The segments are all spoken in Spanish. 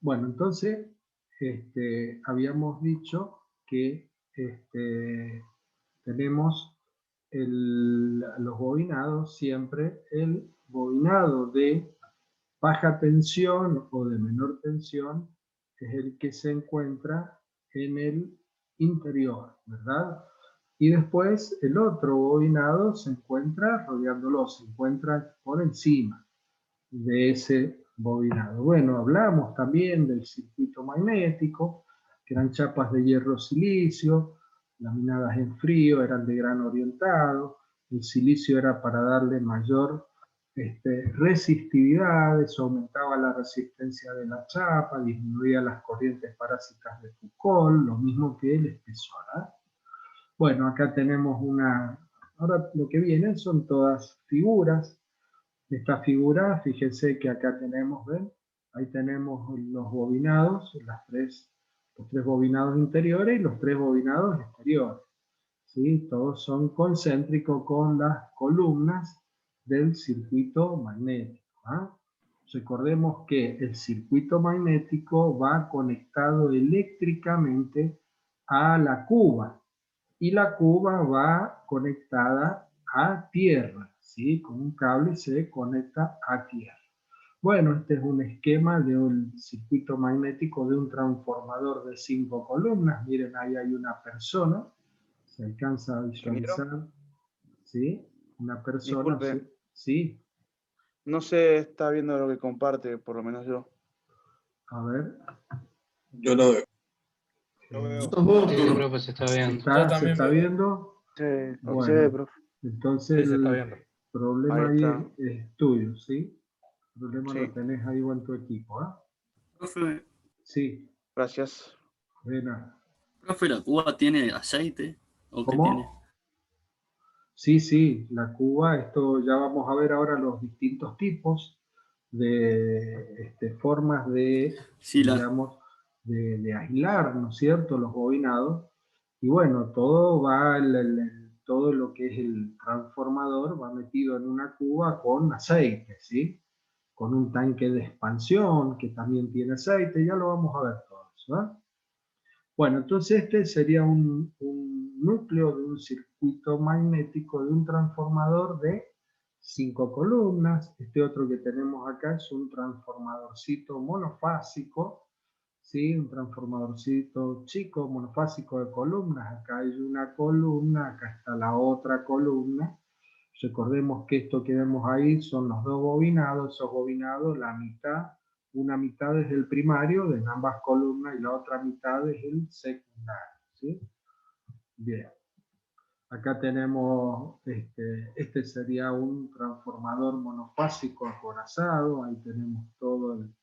Bueno, entonces habíamos dicho que tenemos los bobinados siempre, el bobinado de baja tensión o de menor tensión es el que se encuentra en el interior, ¿verdad? Y después el otro bobinado se encuentra rodeándolo, se encuentra por encima de ese bobinado. Bueno, hablamos también del circuito magnético, que eran chapas de hierro silicio, laminadas en frío, eran de grano orientado, el silicio era para darle mayor resistividad, eso aumentaba la resistencia de la chapa, disminuía las corrientes parásitas de Foucault, lo mismo que el espesor. Bueno, acá tenemos ahora lo que vienen son todas figuras. Esta figura, fíjense que acá tenemos, ¿ven? Ahí tenemos los bobinados, los tres bobinados interiores y los tres bobinados exteriores. ¿Sí? Todos son concéntricos con las columnas del circuito magnético. Recordemos que el circuito magnético va conectado eléctricamente a la cuba y la cuba va conectada a tierra, ¿sí? Con un cable se conecta a tierra. Bueno, este es un esquema de un circuito magnético de un transformador de 5 columnas. Miren, ahí hay una persona, se alcanza a visualizar, ¿sí? Una persona, Disculpe, ¿sí? no se está viendo lo que comparte, por lo menos yo. A ver. Yo lo veo. Sí, profe, se está viendo. ¿Se está viendo? Sí, Bueno, profe. entonces Sí, se está el viendo. problema Ahí ahí está. es tuyo, ¿sí? El problema Sí. lo tenés ahí en tu equipo, ¿ah? Profe, Sí, Gracias. de nada. profe, ¿la cuba tiene aceite? ¿O qué tiene? ¿Cómo? Sí, la cuba, esto ya vamos a ver ahora los distintos tipos de formas de, Sí, digamos, de aislar, ¿no es cierto?, los bobinados. Y bueno, todo va, todo lo que es el transformador va metido en una cuba con aceite, ¿sí? Con un tanque de expansión que también tiene aceite, ya lo vamos a ver todo eso, ¿ah? Bueno, entonces este sería un núcleo de un circuito magnético de un transformador de 5 columnas. Este otro que tenemos acá es un transformadorcito monofásico, ¿sí? Un transformadorcito chico, monofásico de columnas. Acá hay una columna, acá está la otra columna. Recordemos que esto que vemos ahí son los dos bobinados, esos bobinados, la mitad, una mitad es el primario de ambas columnas y la otra mitad es el secundario, ¿sí? Bien, acá tenemos, este sería un transformador monofásico acorazado, ahí tenemos todo el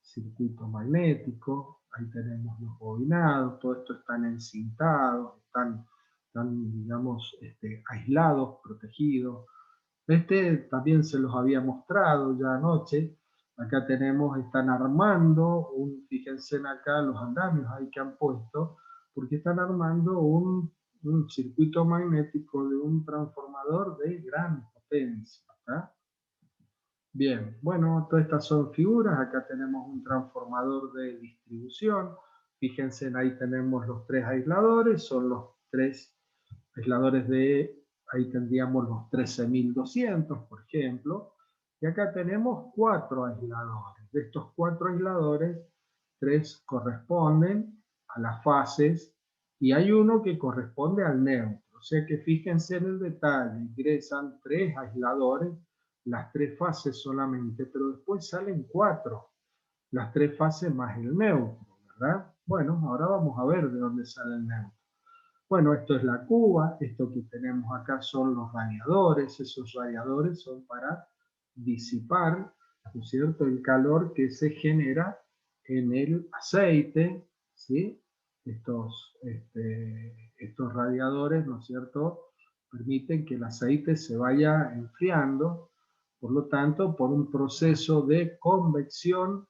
circuito magnético, ahí tenemos los bobinados, todo esto están encintados, están digamos, aislados, protegidos. También se los había mostrado ya anoche. Acá tenemos, están armando, fíjense acá los andamios ahí que han puesto, porque están armando un circuito magnético de un transformador de gran potencia. ¿Tá? Bien, bueno, todas estas son figuras. Acá tenemos un transformador de distribución. Fíjense, ahí tenemos los tres aisladores, son los tres aisladores ahí tendríamos los 13.200, por ejemplo, y acá tenemos 4 aisladores. De estos 4 aisladores, 3 corresponden a las fases y hay uno que corresponde al neutro. O sea que fíjense en el detalle, ingresan 3 aisladores, las 3 fases solamente, pero después salen 4, las 3 fases más el neutro, ¿verdad? Bueno, ahora vamos a ver de dónde sale el neutro. Bueno, esto es la cuba, esto que tenemos acá son los radiadores, esos radiadores son para disipar, ¿no es cierto?, el calor que se genera en el aceite, ¿sí? Estos radiadores, ¿no es cierto?, permiten que el aceite se vaya enfriando, por lo tanto, por un proceso de convección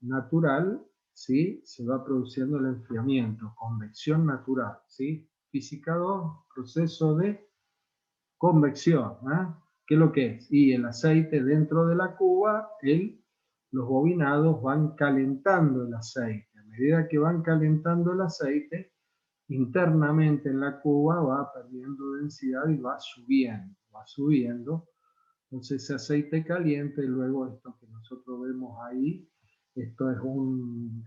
natural, ¿sí?, se va produciendo el enfriamiento, convección natural, ¿sí? Física 2, proceso de convección. ¿Qué es lo que es? Y el aceite dentro de la cuba, los bobinados van calentando el aceite. A medida que van calentando el aceite, internamente en la cuba va perdiendo densidad y va subiendo. Entonces ese aceite caliente, luego esto que nosotros vemos ahí, esto es un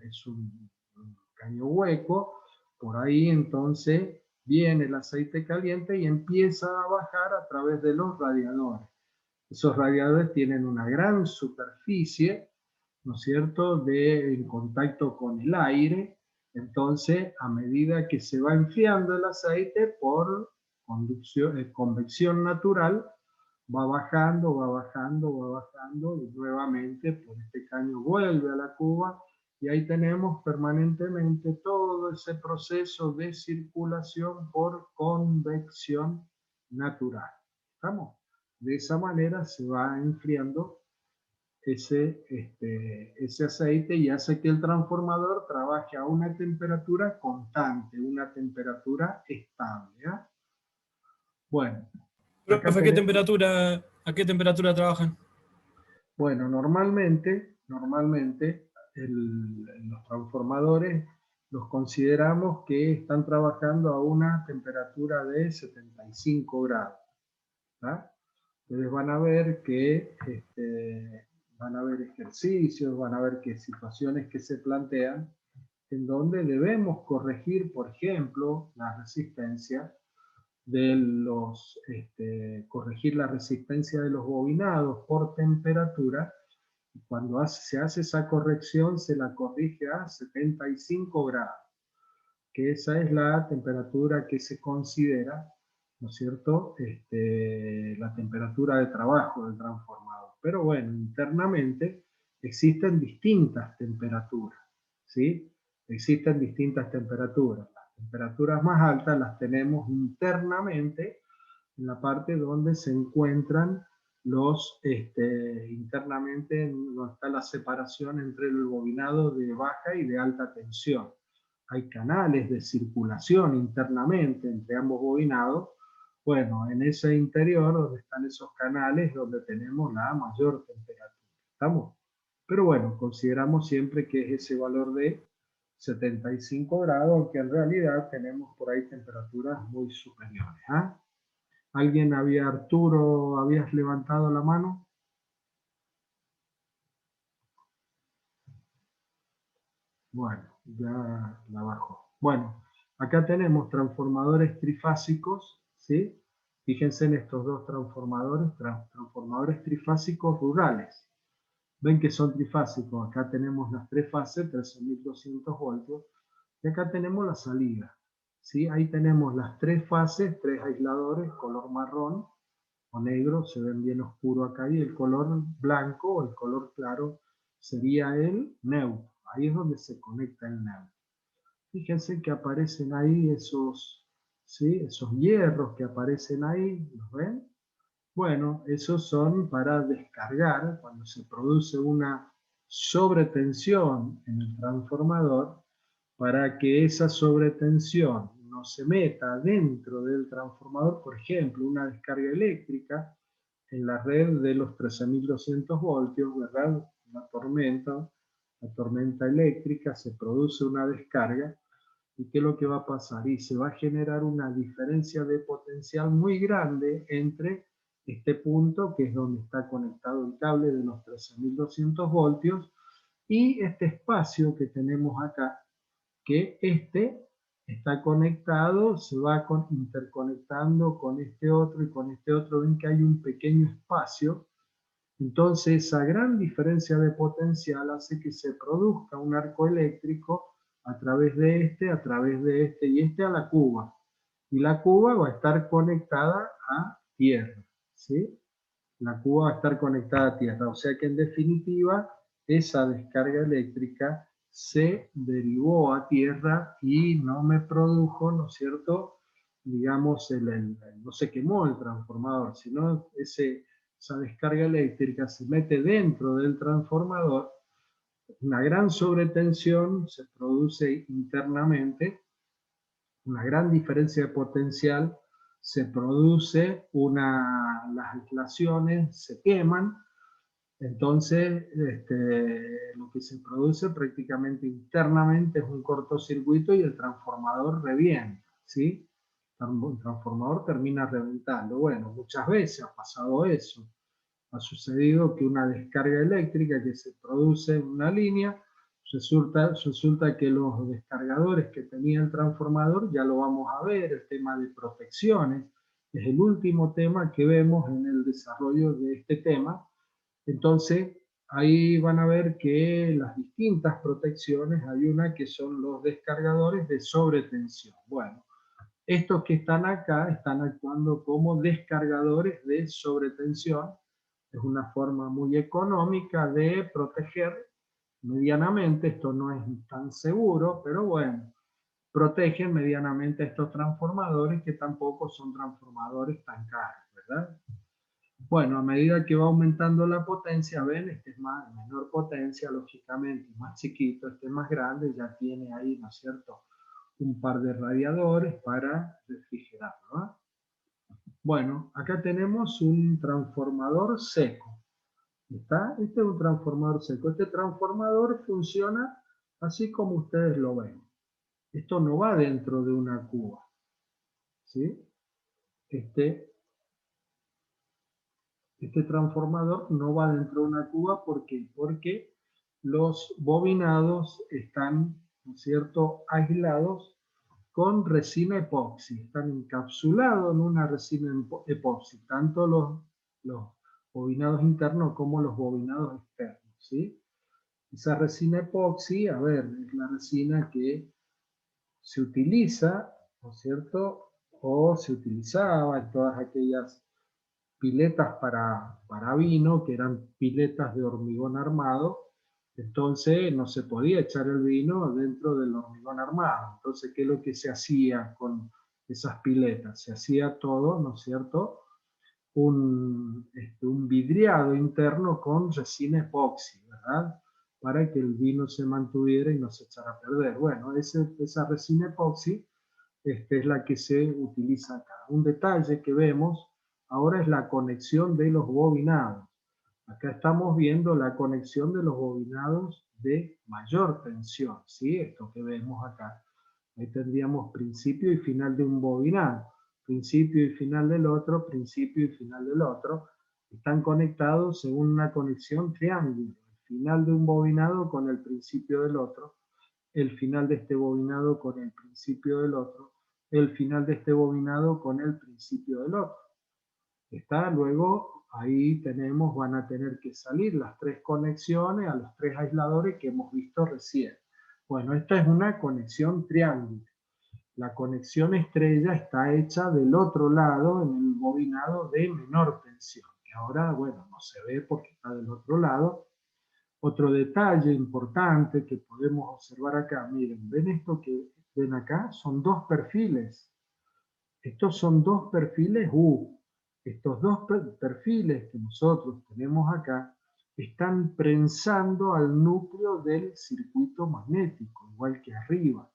caño hueco, por ahí entonces viene el aceite caliente y empieza a bajar a través de los radiadores. Esos radiadores tienen una gran superficie, ¿no es cierto?, en contacto con el aire. Entonces, a medida que se va enfriando el aceite por convección natural, va bajando, va bajando, va bajando, y nuevamente por este caño vuelve a la cuba, y ahí tenemos permanentemente todo ese proceso de circulación por convección natural. ¿Estamos? De esa manera se va enfriando ese aceite y hace que el transformador trabaje a una temperatura constante, una temperatura estable. ¿Ya? Bueno. Profe, ¿a qué temperatura trabajan? Bueno, normalmente los transformadores los consideramos que están trabajando a una temperatura de 75 grados. ¿Tá? Ustedes van a ver que van a ver ejercicios, van a ver que situaciones que se plantean en donde debemos corregir, por ejemplo, la resistencia corregir la resistencia de los bobinados por temperatura. Cuando se hace esa corrección, se la corrige a 75 grados, que esa es la temperatura que se considera, ¿no es cierto?, la temperatura de trabajo del transformador. Pero bueno, internamente existen distintas temperaturas, ¿sí? Existen distintas temperaturas. Las temperaturas más altas las tenemos internamente en la parte donde se encuentran internamente donde está la separación entre el bobinado de baja y de alta tensión. Hay canales de circulación internamente entre ambos bobinados. Bueno, en ese interior donde están esos canales donde tenemos la mayor temperatura. ¿Estamos? Pero bueno, consideramos siempre que es ese valor de 75 grados, aunque en realidad tenemos por ahí temperaturas muy superiores. ¿Ah? ¿Alguien Arturo, habías levantado la mano? Bueno, ya la bajo. Bueno, acá tenemos transformadores trifásicos, ¿sí? Fíjense en estos dos transformadores, transformadores trifásicos rurales. Ven que son trifásicos. Acá tenemos las tres fases, 13.200 voltios, y acá tenemos la salida. ¿Sí? Ahí tenemos las tres fases, tres aisladores, color marrón o negro, se ven bien oscuro acá, y el color blanco o el color claro sería el neutro. Ahí es donde se conecta el neutro. Fíjense que aparecen ahí esos hierros que aparecen ahí, ¿los ven? Bueno, esos son para descargar cuando se produce una sobretensión en el transformador, para que esa sobretensión no se meta dentro del transformador, por ejemplo, una descarga eléctrica en la red de los 13.200 voltios, ¿verdad? La tormenta eléctrica, se produce una descarga, ¿y qué es lo que va a pasar? Y se va a generar una diferencia de potencial muy grande entre este punto, que es donde está conectado el cable de los 13.200 voltios, y este espacio que tenemos acá, que está conectado, se va interconectando con este otro y con este otro. Ven que hay un pequeño espacio. Entonces esa gran diferencia de potencial hace que se produzca un arco eléctrico a través de este y este a la cuba. Y la cuba va a estar conectada a tierra, ¿sí? La cuba va a estar conectada a tierra. O sea que en definitiva esa descarga eléctrica se derivó a tierra y no me produjo, ¿no es cierto?, digamos, no se quemó el transformador, sino esa descarga eléctrica se mete dentro del transformador, una gran sobretensión se produce internamente, una gran diferencia de potencial, se produce las aislaciones, se queman, Entonces, lo que se produce prácticamente internamente es un cortocircuito y el transformador revienta, ¿sí? El transformador termina reventando. Bueno, muchas veces ha pasado eso. Ha sucedido que una descarga eléctrica que se produce en una línea, resulta que los descargadores que tenía el transformador, ya lo vamos a ver, el tema de protecciones, es el último tema que vemos en el desarrollo de este tema. Entonces, ahí van a ver que las distintas protecciones, hay una que son los descargadores de sobretensión. Bueno, estos que están acá están actuando como descargadores de sobretensión. Es una forma muy económica de proteger medianamente. Esto no es tan seguro, pero bueno, protegen medianamente estos transformadores que tampoco son transformadores tan caros, ¿verdad? Bueno, a medida que va aumentando la potencia, ven, este es menor potencia, lógicamente, más chiquito, este es más grande, ya tiene ahí, ¿no es cierto?, un par de radiadores para refrigerarlo, ¿no? Bueno, acá tenemos un transformador seco. ¿Está? Este es un transformador seco. Este transformador funciona así como ustedes lo ven. Esto no va dentro de una cuba, ¿sí? Este transformador no va dentro de una cuba. ¿Por qué? Porque los bobinados están, ¿no es cierto?, aislados con resina epoxi. Están encapsulados en una resina epoxi, tanto los bobinados internos como los bobinados externos, ¿sí? Esa resina epoxi, a ver, es la resina que se utiliza, ¿no es cierto?, o se utilizaba en todas aquellas piletas para vino, que eran piletas de hormigón armado. Entonces no se podía echar el vino dentro del hormigón armado. Entonces, ¿qué es lo que se hacía con esas piletas? Se hacía todo, ¿no es cierto?, un vidriado interno con resina epoxi, ¿verdad?, para que el vino se mantuviera y no se echara a perder. Bueno, esa resina epoxi es la que se utiliza acá. Un detalle que vemos ahora es la conexión de los bobinados. Acá estamos viendo la conexión de los bobinados de mayor tensión, ¿sí? Esto que vemos acá. Ahí tendríamos principio y final de un bobinado. Principio y final del otro, principio y final del otro. Están conectados según una conexión triángulo. El final de un bobinado con el principio del otro. El final de este bobinado con el principio del otro. El final de este bobinado con el principio del otro. Está, luego ahí tenemos, van a tener que salir las tres conexiones a los tres aisladores que hemos visto recién. Bueno, esta es una conexión triángulo. La conexión estrella está hecha del otro lado en el bobinado de menor tensión, que ahora, bueno, no se ve porque está del otro lado. Otro detalle importante que podemos observar acá, miren, ¿ven esto que ven acá? Son dos perfiles. Estos son dos perfiles U. Estos dos perfiles que nosotros tenemos acá están prensando al núcleo del circuito magnético, igual que arriba.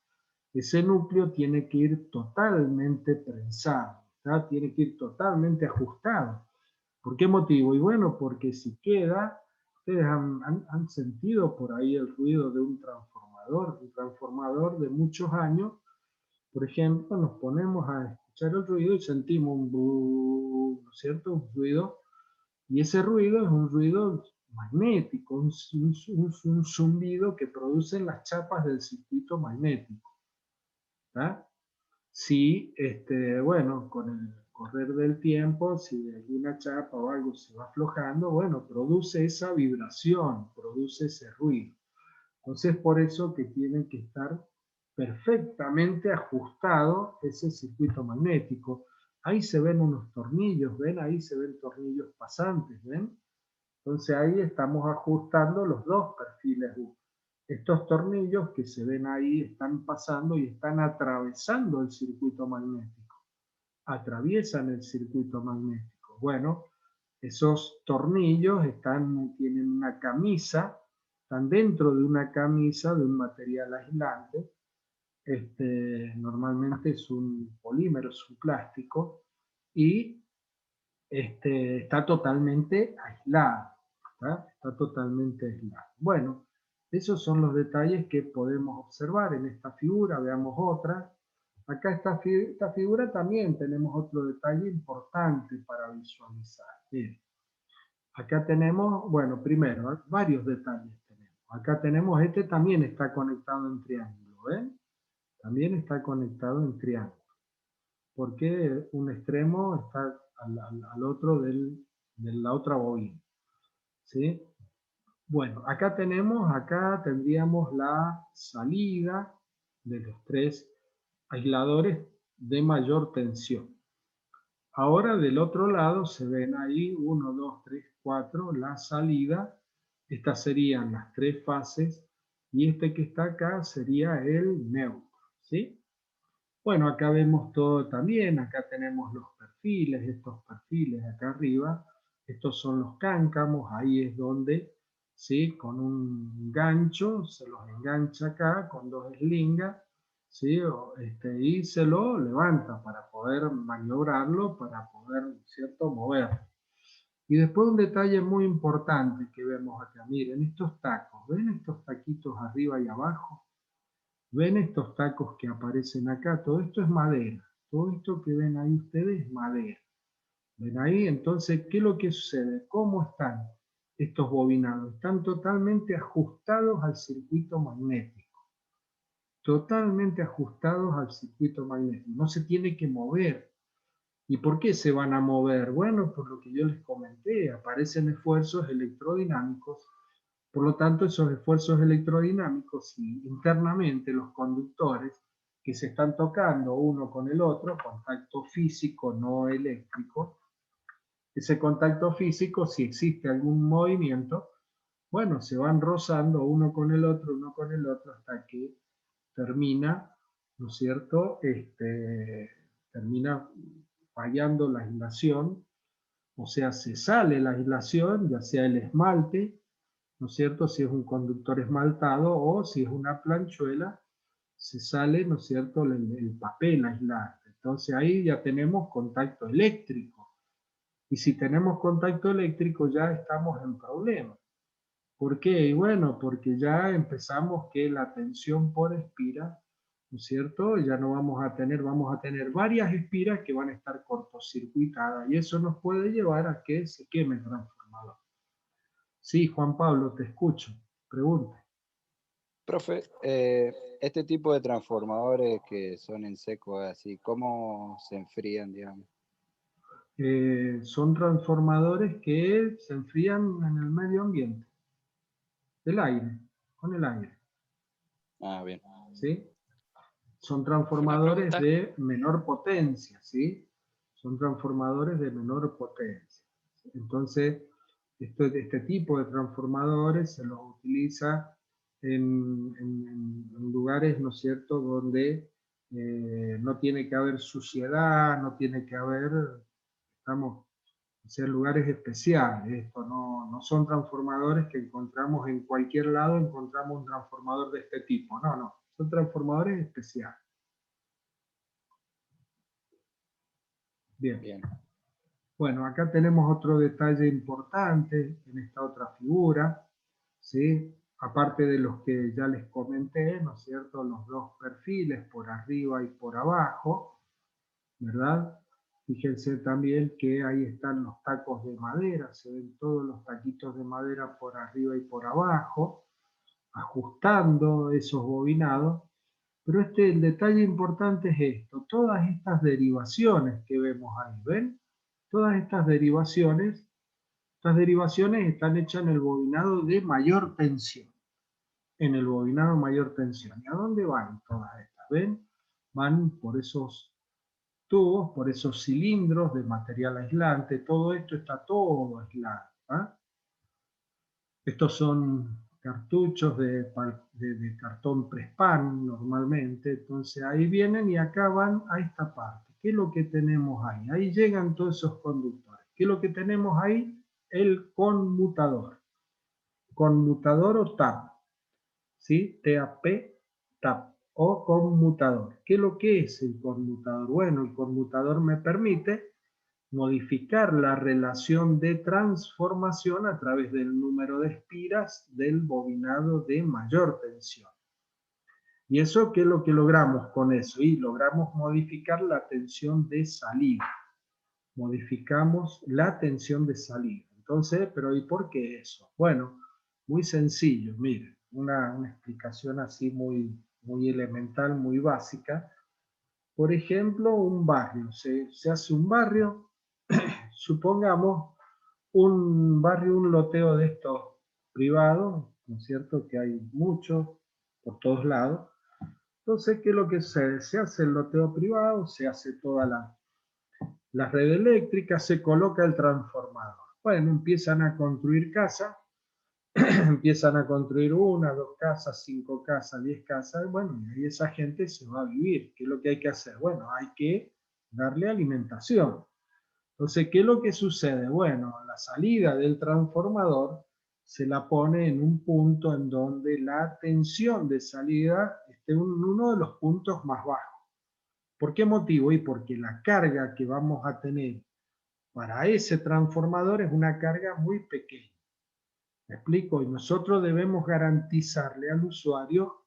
Ese núcleo tiene que ir totalmente prensado, ¿tá? Tiene que ir totalmente ajustado. ¿Por qué motivo? Y bueno, porque si queda, ustedes han sentido por ahí el ruido de un transformador de muchos años. Por ejemplo, nos ponemos a escuchar el ruido y sentimos un boom, ¿no es cierto? Un ruido. Y ese ruido es un ruido magnético, un zumbido que producen las chapas del circuito magnético. ¿Tá? Si, bueno, con el correr del tiempo, si alguna chapa o algo se va aflojando, bueno, produce esa vibración, produce ese ruido. Entonces, por eso que tienen que estar perfectamente ajustado ese circuito magnético. Ahí se ven unos tornillos, ¿ven? Ahí se ven tornillos pasantes, ¿ven? Entonces ahí estamos ajustando los dos perfiles U. Estos tornillos que se ven ahí están pasando y están atravesando el circuito magnético. Atraviesan el circuito magnético. Bueno, esos tornillos tienen una camisa, están dentro de una camisa de un material aislante. Normalmente es un polímero, es un plástico, y está totalmente aislado. ¿Ah? Está totalmente aislado. Bueno, esos son los detalles que podemos observar en esta figura. Veamos otra. Acá esta figura también tenemos otro detalle importante para visualizar. Miren, acá tenemos, bueno, primero, varios detalles tenemos. Acá tenemos, este también está conectado en triángulo, ¿ven? También está conectado en triángulo. Porque un extremo está al otro de la otra bobina. ¿Sí? Bueno, acá tendríamos la salida de los tres aisladores de mayor tensión. Ahora del otro lado se ven ahí 1, 2, 3, 4, la salida. Estas serían las tres fases y este que está acá sería el neutro, ¿sí? Bueno, acá vemos todo también, acá tenemos los perfiles, estos perfiles acá arriba, estos son los cáncamos, ahí es donde, ¿sí? Con un gancho se los engancha acá con dos eslingas, ¿sí? Y se lo levanta para poder maniobrarlo, para poder, ¿cierto?, moverlo. Y después un detalle muy importante que vemos acá, miren estos tacos, ¿ven estos taquitos arriba y abajo? ¿Ven estos tacos que aparecen acá? Todo esto es madera. Todo esto que ven ahí ustedes es madera. ¿Ven ahí? Entonces, ¿qué es lo que sucede? ¿Cómo están estos bobinados? Están totalmente ajustados al circuito magnético. Totalmente ajustados al circuito magnético. No se tiene que mover. ¿Y por qué se van a mover? Bueno, por lo que yo les comenté, aparecen esfuerzos electrodinámicos. Por lo tanto, esos esfuerzos electrodinámicos y internamente los conductores que se están tocando uno con el otro, contacto físico, no eléctrico, ese contacto físico, si existe algún movimiento, bueno, se van rozando uno con el otro, hasta que termina, ¿no es cierto?, termina fallando la aislación, o sea, se sale la aislación, ya sea el esmalte, ¿no es cierto?, si es un conductor esmaltado o si es una planchuela, se sale, ¿no es cierto?, el papel aislante. Entonces ahí ya tenemos contacto eléctrico. Y si tenemos contacto eléctrico ya estamos en problemas. ¿Por qué? Y bueno, porque ya empezamos que la tensión por espira, ¿no es cierto?, ya no vamos a tener varias espiras que van a estar cortocircuitadas y eso nos puede llevar a que se queme el transformador. Sí, Juan Pablo, te escucho. Pregunta. Profe, este tipo de transformadores que son en seco, así, ¿cómo se enfrían, digamos? Son transformadores que se enfrían en el medio ambiente. El aire, con el aire. Ah, bien. ¿Sí? Son Una transformadores pregunta. de menor potencia, ¿sí? Son transformadores de menor potencia. Entonces, este tipo de transformadores se los utiliza en lugares, ¿no es cierto?, donde no tiene que haber suciedad, no tiene que haber, estamos, o sea, lugares especiales. Esto no son transformadores que encontramos en cualquier lado, encontramos un transformador de este tipo. No, son transformadores especiales. Bien. Bien. Bueno, acá tenemos otro detalle importante en esta otra figura, ¿sí? Aparte de los que ya les comenté, ¿no es cierto?, los dos perfiles por arriba y por abajo, ¿verdad? Fíjense también que ahí están los tacos de madera, se ven todos los taquitos de madera por arriba y por abajo, ajustando esos bobinados. Pero el detalle importante es esto, todas estas derivaciones que vemos ahí, ¿ven? Todas estas derivaciones están hechas en el bobinado de mayor tensión. En el bobinado de mayor tensión. ¿Y a dónde van todas estas? ¿Ven? Van por esos tubos, por esos cilindros de material aislante. Todo esto está todo aislado. ¿Ah? Estos son cartuchos de cartón Prespan normalmente. Entonces ahí vienen y acá van a esta parte. ¿Qué es lo que tenemos ahí? Ahí llegan todos esos conductores. ¿Qué es lo que tenemos ahí? El conmutador. Conmutador o TAP. ¿Sí? TAP, TAP. O conmutador. ¿Qué es lo que es el conmutador? Bueno, el conmutador me permite, modificar la relación de transformación a través del número de espiras del bobinado de mayor tensión. ¿Y eso qué es lo que logramos con eso? Y logramos modificar la tensión de salida. Modificamos la tensión de salida. Entonces, pero ¿y por qué eso? Bueno, muy sencillo, miren, una explicación así muy elemental, muy básica. Por ejemplo, un barrio, se hace un barrio, supongamos un barrio, un loteo de estos privados, ¿no es cierto? Que hay muchos por todos lados. Entonces, ¿qué es lo que sucede? Se hace el loteo privado, se hace toda la red eléctrica, se coloca el transformador. Bueno, empiezan a construir casas, empiezan a construir 1, 2 casas, 5 casas, 10 casas, bueno, y ahí esa gente se va a vivir. ¿Qué es lo que hay que hacer? Bueno, hay que darle alimentación. Entonces, ¿qué es lo que sucede? Bueno, la salida del transformador se la pone en un punto en donde la tensión de salida esté en uno de los puntos más bajos. ¿Por qué motivo? Y porque la carga que vamos a tener para ese transformador es una carga muy pequeña. ¿Me explico? Y nosotros debemos garantizarle al usuario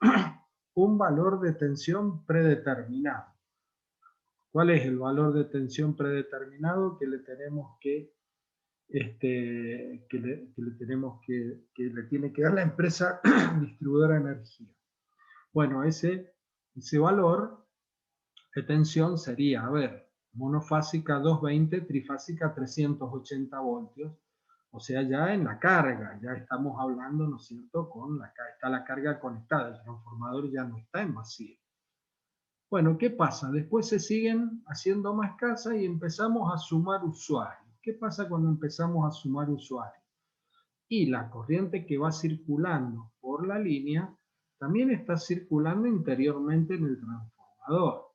un valor de tensión predeterminado. ¿Cuál es el valor de tensión predeterminado que le tenemos que le tiene que dar la empresa distribuidora de energía? Bueno, ese valor de tensión sería, a ver, monofásica 220, trifásica 380 voltios, o sea, ya en la carga, ya estamos hablando, ¿no es cierto?, está la carga conectada, el transformador ya no está en vacío. Bueno, ¿qué pasa? Después se siguen haciendo más casas y empezamos a sumar usuarios. ¿Qué pasa cuando empezamos a sumar usuarios? Y la corriente que va circulando por la línea también está circulando interiormente en el transformador.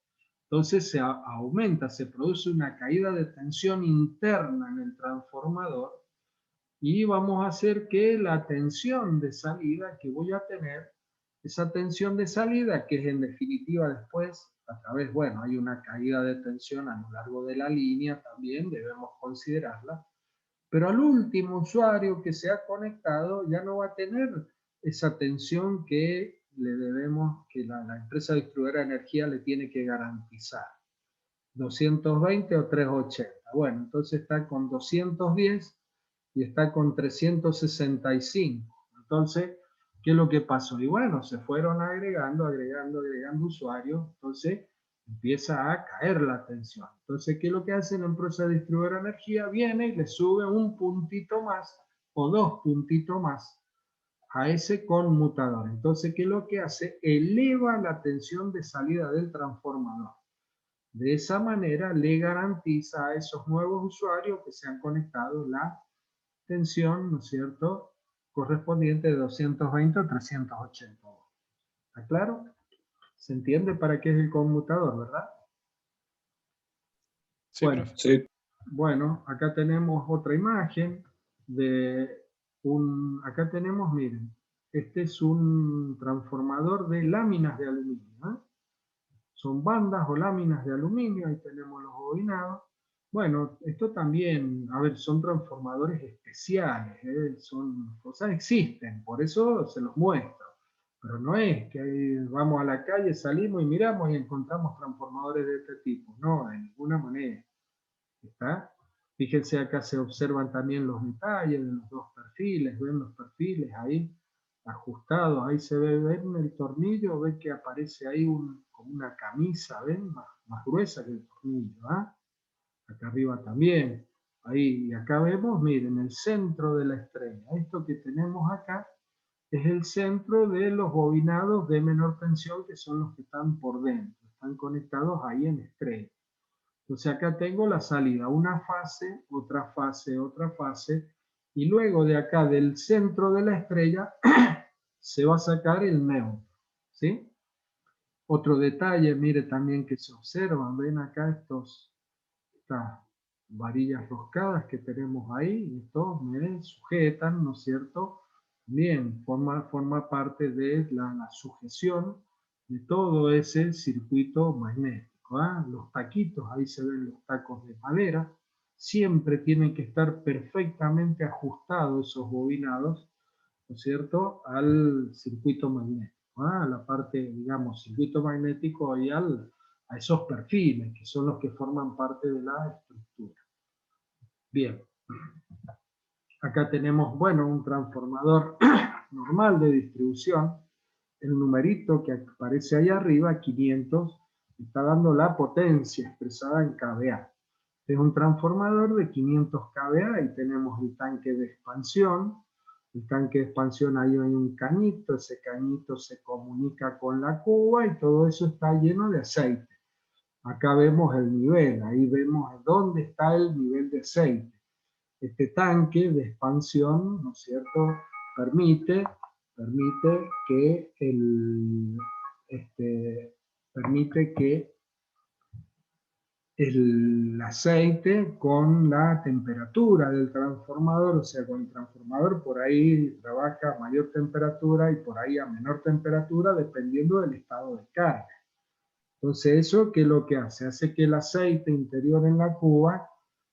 Entonces se aumenta, se produce una caída de tensión interna en el transformador y vamos a hacer que la tensión de salida que voy a tener, esa tensión de salida que es en definitiva después, a través, bueno, hay una caída de tensión a lo largo de la línea también, debemos considerarla, pero al último usuario que se ha conectado ya no va a tener esa tensión que le debemos, que la empresa distribuidora de energía le tiene que garantizar. 220 o 380. Bueno, entonces está con 210 y está con 365. Entonces, ¿qué es lo que pasó? Y bueno, se fueron agregando usuarios, entonces empieza a caer la tensión. Entonces, ¿qué es lo que hace la empresa distribuidora de energía? Viene y le sube un puntito más o 2 puntitos más a ese conmutador. Entonces, ¿qué es lo que hace? Eleva la tensión de salida del transformador. De esa manera le garantiza a esos nuevos usuarios que se han conectado la tensión, ¿no es cierto?, correspondiente de 220 a 380. ¿Está claro? ¿Se entiende para qué es el conmutador, verdad? Sí, bueno, profe. Sí. Bueno, acá tenemos otra imagen de acá tenemos, miren, este es un transformador de láminas de aluminio, ¿eh? Son bandas o láminas de aluminio, ahí tenemos los bobinados. Bueno, esto también, a ver, son transformadores especiales, son cosas existen, por eso se los muestro. Pero no es que vamos a la calle, salimos y miramos y encontramos transformadores de este tipo. No, de ninguna manera. ¿Está? Fíjense, acá se observan también los detalles de los dos perfiles, ven los perfiles ahí ajustados, ahí se ven el tornillo, ven que aparece ahí como una camisa, ven, más gruesa que el tornillo, ¿ah? Acá arriba también, ahí, y acá vemos, miren, el centro de la estrella, esto que tenemos acá es el centro de los bobinados de menor tensión, que son los que están por dentro, están conectados ahí en estrella. Entonces acá tengo la salida, una fase, otra fase, y luego de acá del centro de la estrella se va a sacar el neutro, ¿sí? Otro detalle, mire también que se observan, ven acá estas varillas roscadas que tenemos ahí, y estos me sujetan, ¿no es cierto? Bien, forma parte de la sujeción de todo ese circuito magnético. Los taquitos, ahí se ven los tacos de madera, siempre tienen que estar perfectamente ajustados esos bobinados, ¿no es cierto?, al circuito magnético, a la parte, digamos, circuito magnético y a esos perfiles, que son los que forman parte de la estructura. Bien. Acá tenemos, bueno, un transformador normal de distribución. El numerito que aparece ahí arriba, 500, está dando la potencia expresada en kVA. Es un transformador de 500 kVA y tenemos el tanque de expansión. El tanque de expansión, ahí hay un cañito, ese cañito se comunica con la cuba y todo eso está lleno de aceite. Acá vemos el nivel, ahí vemos dónde está el nivel de aceite. Este tanque de expansión, ¿no es cierto?, permite que el aceite con la temperatura del transformador, o sea, con el transformador por ahí trabaja a mayor temperatura y por ahí a menor temperatura dependiendo del estado de carga. Entonces eso, ¿qué es lo que hace? Hace que el aceite interior en la cuba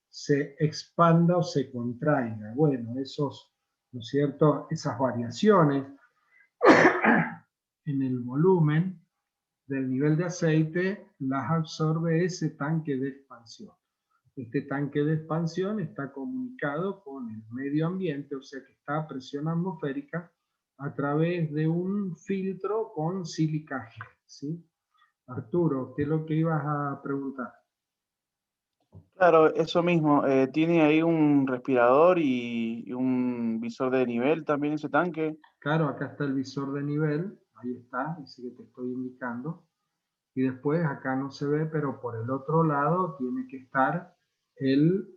se expanda o se contraiga. Bueno, esos, ¿no es cierto?, esas variaciones en el volumen del nivel de aceite las absorbe ese tanque de expansión. Este tanque de expansión está comunicado con el medio ambiente, o sea que está a presión atmosférica a través de un filtro con sílica gel, ¿sí? Arturo, ¿qué es lo que ibas a preguntar? Claro, eso mismo. ¿Tiene ahí un respirador y un visor de nivel también ese tanque? Claro, acá está el visor de nivel, ahí está, ese que te estoy indicando. Y después acá no se ve, pero por el otro lado tiene que estar el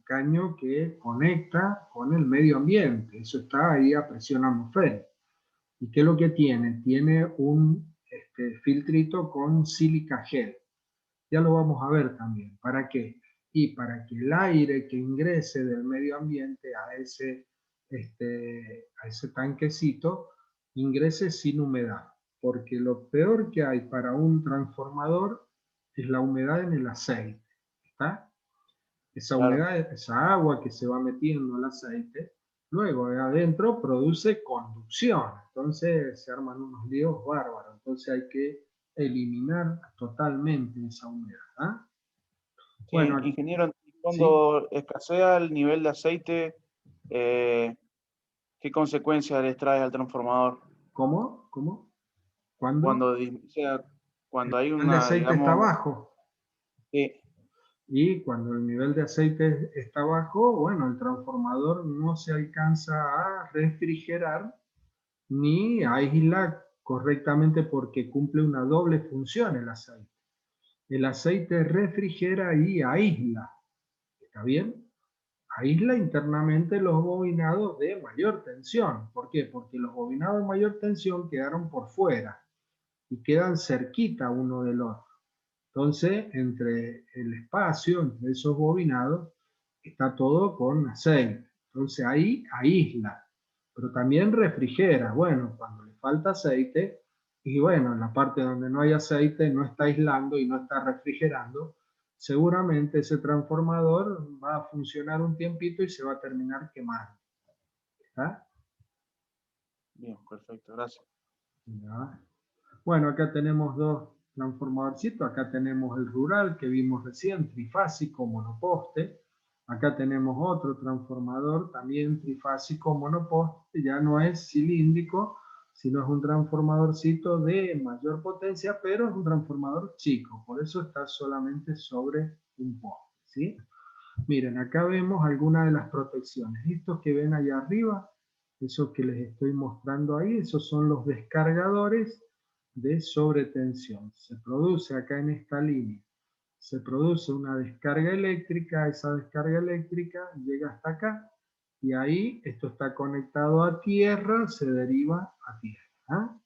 caño que conecta con el medio ambiente. Eso está ahí a presión atmosférica. ¿Y qué es lo que tiene? Tiene un filtrito con sílica gel. Ya lo vamos a ver también. ¿Para qué? Y para que el aire que ingrese del medio ambiente a ese tanquecito ingrese sin humedad. Porque lo peor que hay para un transformador es la humedad en el aceite. ¿Está? Esa Claro. humedad, esa agua que se va metiendo al aceite, luego de adentro produce conducción. Entonces se arman unos líos bárbaros. Entonces hay que eliminar totalmente esa humedad. ¿Ah? Sí, Bueno, ingeniero, ¿sí? cuando escasea el nivel de aceite, ¿qué consecuencias les trae al transformador? ¿Cómo? ¿Cómo? ¿Cuándo? Cuando, o sea, cuando hay El nivel de una, aceite está digamos, bajo. eh, Y cuando el nivel de aceite está bajo, bueno, el transformador no se alcanza a refrigerar ni aísla correctamente porque cumple una doble función el aceite. El aceite refrigera y aísla. ¿Está bien? Aísla internamente los bobinados de mayor tensión. ¿Por qué? Porque los bobinados de mayor tensión quedaron por fuera y quedan cerquita uno del otro. Entonces, entre el espacio, entre esos bobinados, está todo con aceite. Entonces ahí aísla, pero también refrigera. Bueno, cuando le falta aceite, y bueno, en la parte donde no hay aceite no está aislando y no está refrigerando, seguramente ese transformador va a funcionar un tiempito y se va a terminar quemando. ¿Está? bien, perfecto, gracias. ¿Ya? Bueno, acá tenemos dos transformadorcitos. Acá tenemos el rural que vimos recién, trifásico, monoposte. Acá tenemos otro transformador, también trifásico, monoposte. Ya no es cilíndrico, sino es un transformadorcito de mayor potencia, pero es un transformador chico. Por eso está solamente sobre un poste, ¿sí? Miren, acá vemos algunas de las protecciones. Estos que ven allá arriba, esos que les estoy mostrando ahí, esos son los descargadores de sobretensión. Se produce acá en esta línea, se produce una descarga eléctrica, esa descarga eléctrica llega hasta acá y ahí esto está conectado a tierra, se deriva a tierra. ¿Ah?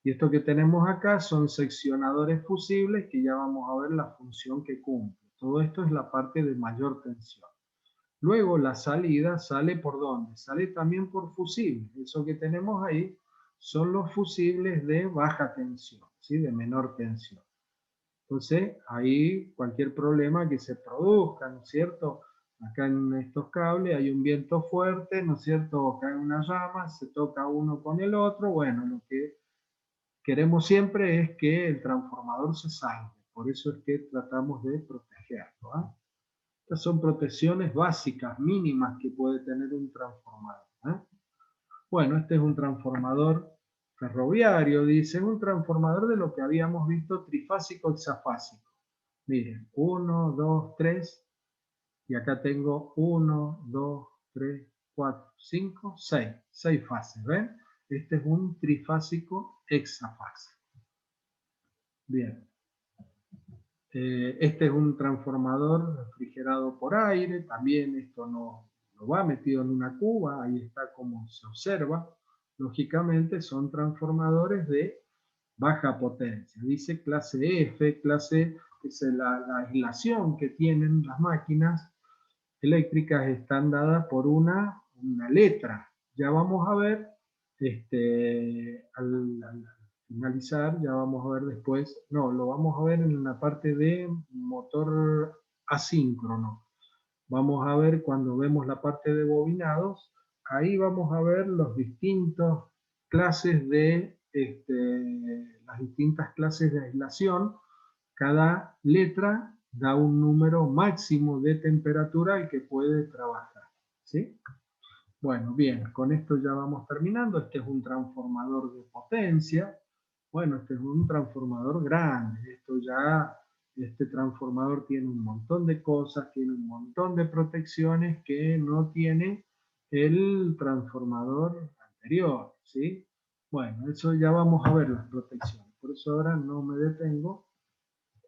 Y esto que tenemos acá son seccionadores fusibles que ya vamos a ver la función que cumple. Todo esto es la parte de mayor tensión. Luego la salida sale por ¿dónde? Sale también por fusibles. Eso que tenemos ahí son los fusibles de baja tensión, ¿sí? De menor tensión. Entonces, ahí cualquier problema que se produzca, ¿no es cierto? Acá en estos cables hay un viento fuerte, ¿no es cierto? Cae una llama, se toca uno con el otro. Bueno, lo que queremos siempre es que el transformador se salve. Por eso es que tratamos de protegerlo. ¿Ah? Estas son protecciones básicas, mínimas que puede tener un transformador. ¿Ah? Bueno, este es un transformador ferroviario, dice, un transformador de lo que habíamos visto trifásico hexafásico. Miren, 1, 2, 3, y acá tengo 1, 2, 3, 4, 5, 6. 6 fases, ¿ven? Este es un trifásico hexafásico. Bien. Este es un transformador refrigerado por aire, también esto no va metido en una cuba, ahí está como se observa. Lógicamente son transformadores de baja potencia. Dice clase F, clase es la aislación que tienen las máquinas eléctricas están dadas por una letra. Ya vamos a ver, al finalizar, ya vamos a ver después, no, lo vamos a ver en la parte de motor asíncrono. Vamos a ver cuando vemos la parte de bobinados, ahí vamos a ver los distintos clases de, las distintas clases de aislación. Cada letra da un número máximo de temperatura al que puede trabajar. ¿Sí? Bueno, bien, con esto ya vamos terminando. Este es un transformador de potencia. Bueno, este es un transformador grande. Este transformador tiene un montón de cosas, tiene un montón de protecciones que no tiene el transformador anterior. ¿Sí? Bueno, eso ya vamos a ver las protecciones. Por eso ahora no me detengo.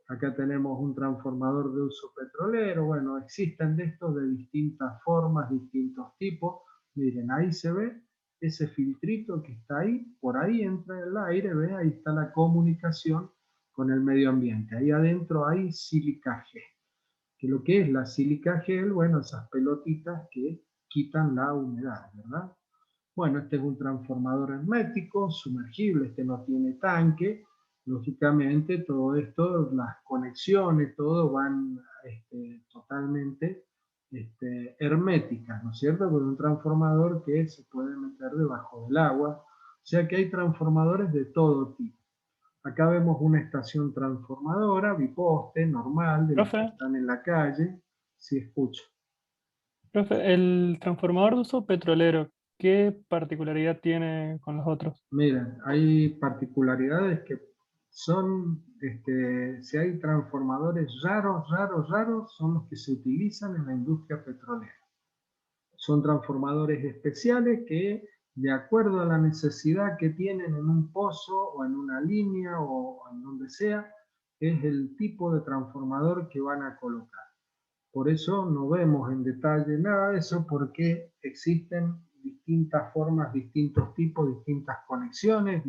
Acá tenemos un transformador de uso petrolero. Bueno, existen de estos de distintas formas, distintos tipos. Miren, ahí se ve ese filtrito que está ahí. Por ahí entra el aire, ¿ve? Ahí está la comunicación con el medio ambiente. Ahí adentro hay sílica gel. Que lo que es la sílica gel, bueno, esas pelotitas que quitan la humedad, ¿verdad? Bueno, este es un transformador hermético, sumergible, este no tiene tanque. Lógicamente, todo esto, las conexiones, todo van totalmente herméticas, ¿no es cierto? Con un transformador que se puede meter debajo del agua. O sea que hay transformadores de todo tipo. Acá vemos una estación transformadora, biposte, normal, de los que Profe, están en la calle. Sí, escucho. profe, el transformador de uso petrolero, ¿qué particularidad tiene con los otros? Miren, hay particularidades que son, si hay transformadores raros, son los que se utilizan en la industria petrolera. Son transformadores especiales que, de acuerdo a la necesidad que tienen en un pozo o en una línea o en donde sea, es el tipo de transformador que van a colocar. Por eso no vemos en detalle nada de eso, porque existen distintas formas, distintos tipos, distintas conexiones,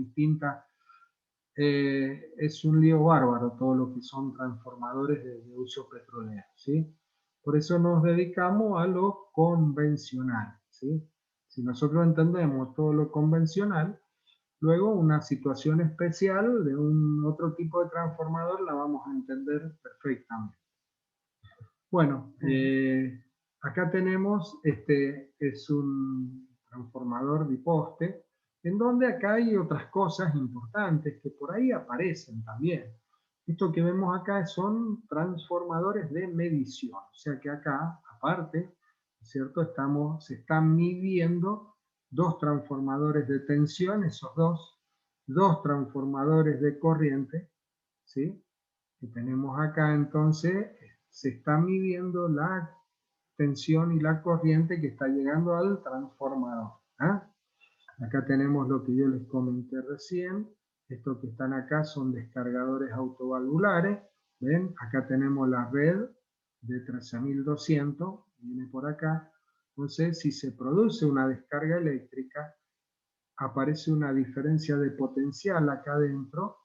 es un lío bárbaro todo lo que son transformadores de uso petrolero, ¿sí? Por eso nos dedicamos a lo convencional, ¿sí? Si nosotros entendemos todo lo convencional, luego una situación especial de un otro tipo de transformador la vamos a entender perfectamente. Bueno, acá tenemos, es un transformador biposte, en donde acá hay otras cosas importantes que por ahí aparecen también. Esto que vemos acá son transformadores de medición, o sea que acá, aparte, ¿cierto? Se están midiendo dos transformadores de tensión, esos dos transformadores de corriente, ¿sí? Que tenemos acá entonces, se está midiendo la tensión y la corriente que está llegando al transformador. ¿Ah? Acá tenemos lo que yo les comenté recién. Estos que están acá son descargadores autovalvulares. ¿Ven? Acá tenemos la red de 13.200. Viene por acá. Entonces, si se produce una descarga eléctrica, aparece una diferencia de potencial acá adentro.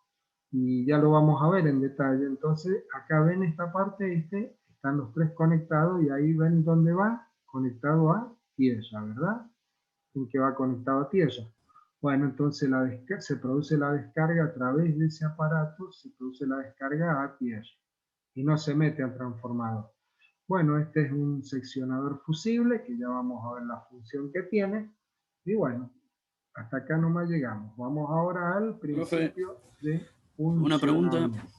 Y ya lo vamos a ver en detalle. Entonces, acá ven esta parte, están los tres conectados y ahí ven dónde va, conectado a tierra, ¿verdad? En que va conectado a tierra. Bueno, entonces se produce la descarga a través de ese aparato, se produce la descarga a tierra y no se mete al transformador. Bueno, este es un seccionador fusible, que ya vamos a ver la función que tiene. Y bueno, hasta acá nomás llegamos. Vamos ahora al principio de Una pregunta. funcionamiento.